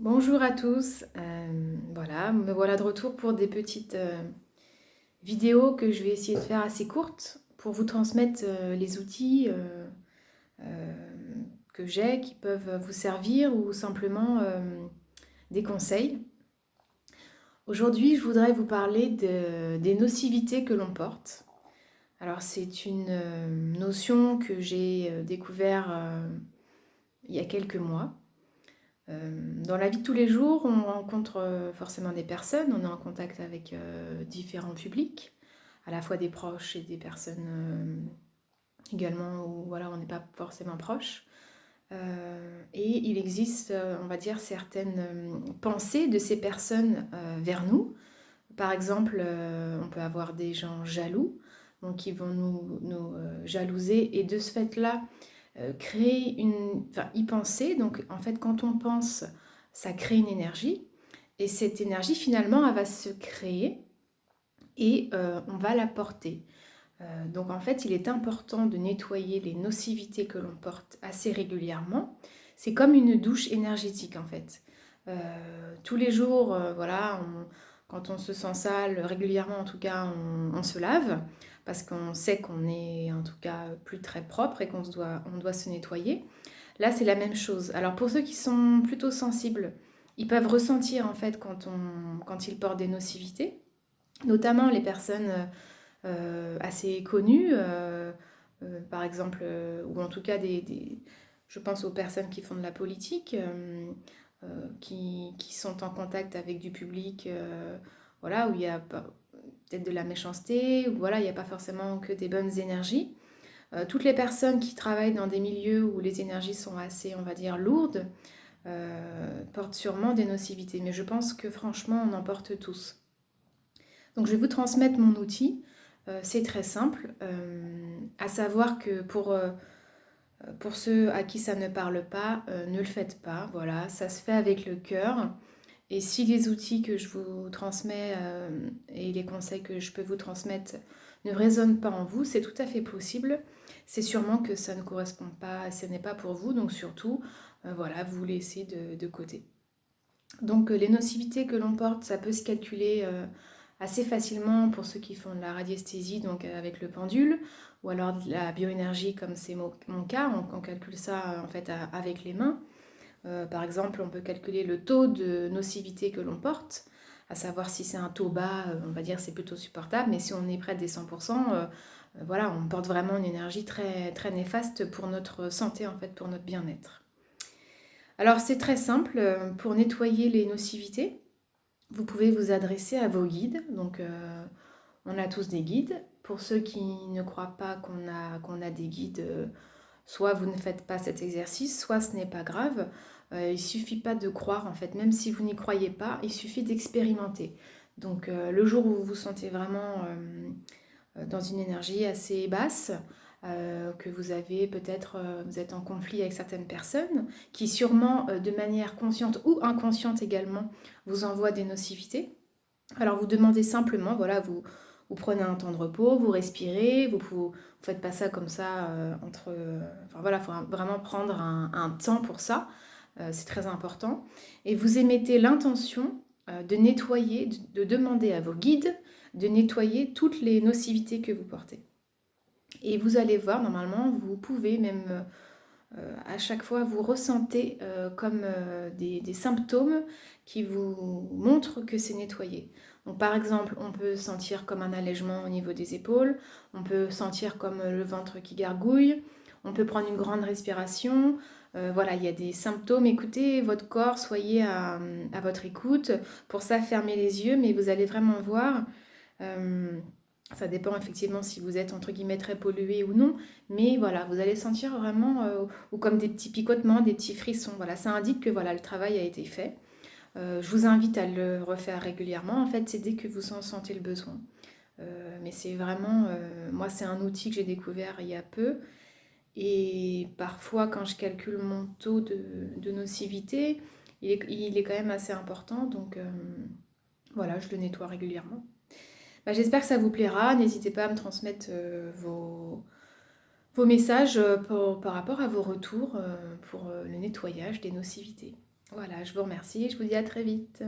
Bonjour à tous, voilà, me voilà de retour pour des petites vidéos que je vais essayer de faire assez courtes pour vous transmettre les outils euh, que j'ai qui peuvent vous servir ou simplement des conseils. Aujourd'hui, je voudrais vous parler des nocivités que l'on porte. Alors, c'est une notion que j'ai découvert il y a quelques mois. Dans la vie de tous les jours, on rencontre forcément des personnes, on est en contact avec différents publics, à la fois des proches et des personnes également où voilà, on n'est pas forcément proche. Et il existe, on va dire, certaines pensées de ces personnes vers nous. Par exemple, on peut avoir des gens jaloux, donc qui vont nous jalouser, et de ce fait-là, créer enfin, y penser. Donc en fait, quand on pense, ça crée une énergie. Et cette énergie, finalement, elle va se créer et on va la porter. Donc en fait, il est important de nettoyer les nocivités que l'on porte assez régulièrement. C'est comme une douche énergétique en fait. Tous les jours, voilà, quand on se sent sale, régulièrement en tout cas, on se lave parce qu'on sait qu'on est en tout cas plus très propre et on doit se nettoyer. Là, c'est la même chose. Alors pour ceux qui sont plutôt sensibles, ils peuvent ressentir en fait quand ils portent des nocivités, notamment les personnes assez connues, par exemple, ou en tout cas je pense aux personnes qui font de la politique, qui sont en contact avec du public, voilà, où il y a peut-être de la méchanceté, où voilà, il n'y a pas forcément que des bonnes énergies. Toutes les personnes qui travaillent dans des milieux où les énergies sont assez, on va dire, lourdes, portent sûrement des nocivités. Mais je pense que franchement, on en porte tous. Donc je vais vous transmettre mon outil. C'est très simple, à savoir que pour ceux à qui ça ne parle pas, ne le faites pas. Voilà, ça se fait avec le cœur. Et si les outils que je vous transmets et les conseils que je peux vous transmettre ne résonnent pas en vous, c'est tout à fait possible. C'est sûrement que ça ne correspond pas, ce n'est pas pour vous, donc surtout, voilà, vous laissez de côté. Donc les nocivités que l'on porte, ça peut se calculer assez facilement pour ceux qui font de la radiesthésie, donc avec le pendule, ou alors de la bioénergie comme c'est mon cas, on calcule ça en fait avec les mains. Par exemple, on peut calculer le taux de nocivité que l'on porte, à savoir si c'est un taux bas, on va dire c'est plutôt supportable, mais si on est près des 100%, voilà, on porte vraiment une énergie très, très néfaste pour notre santé, en fait, pour notre bien-être. Alors c'est très simple, pour nettoyer les nocivités, vous pouvez vous adresser à vos guides. Donc on a tous des guides. Pour ceux qui ne croient pas qu'on a des guides, soit vous ne faites pas cet exercice, soit ce n'est pas grave. Il ne suffit pas de croire en fait, même si vous n'y croyez pas, il suffit d'expérimenter. Donc le jour où vous vous sentez vraiment dans une énergie assez basse, que vous avez peut-être, vous êtes en conflit avec certaines personnes, qui sûrement de manière consciente ou inconsciente également vous envoient des nocivités. Alors vous demandez simplement, voilà, vous prenez un temps de repos, vous respirez, vous faites pas ça comme ça enfin voilà, il faut vraiment prendre un temps pour ça, c'est très important. Et vous émettez l'intention de nettoyer, de demander à vos guides de nettoyer toutes les nocivités que vous portez. Et vous allez voir, normalement, vous pouvez même à chaque fois, vous ressentez comme des symptômes qui vous montrent que c'est nettoyé. Donc, par exemple, on peut sentir comme un allègement au niveau des épaules, on peut sentir comme le ventre qui gargouille, on peut prendre une grande respiration. Voilà, il y a des symptômes. Écoutez votre corps, soyez à votre écoute. Pour ça, fermez les yeux, mais vous allez vraiment voir. euh, Ça dépend effectivement si vous êtes entre guillemets très pollué ou non, mais voilà, vous allez sentir vraiment ou comme des petits picotements, des petits frissons. Voilà, ça indique que voilà, le travail a été fait. Je vous invite à le refaire régulièrement. En fait, c'est dès que vous en sentez le besoin. Mais c'est vraiment, moi, c'est un outil que j'ai découvert il y a peu. Et parfois, quand je calcule mon taux de nocivité, il est quand même assez important. Donc voilà, je le nettoie régulièrement. Bah, j'espère que ça vous plaira. N'hésitez pas à me transmettre vos messages par rapport à vos retours pour le nettoyage des nocivités. Voilà, je vous remercie et je vous dis à très vite.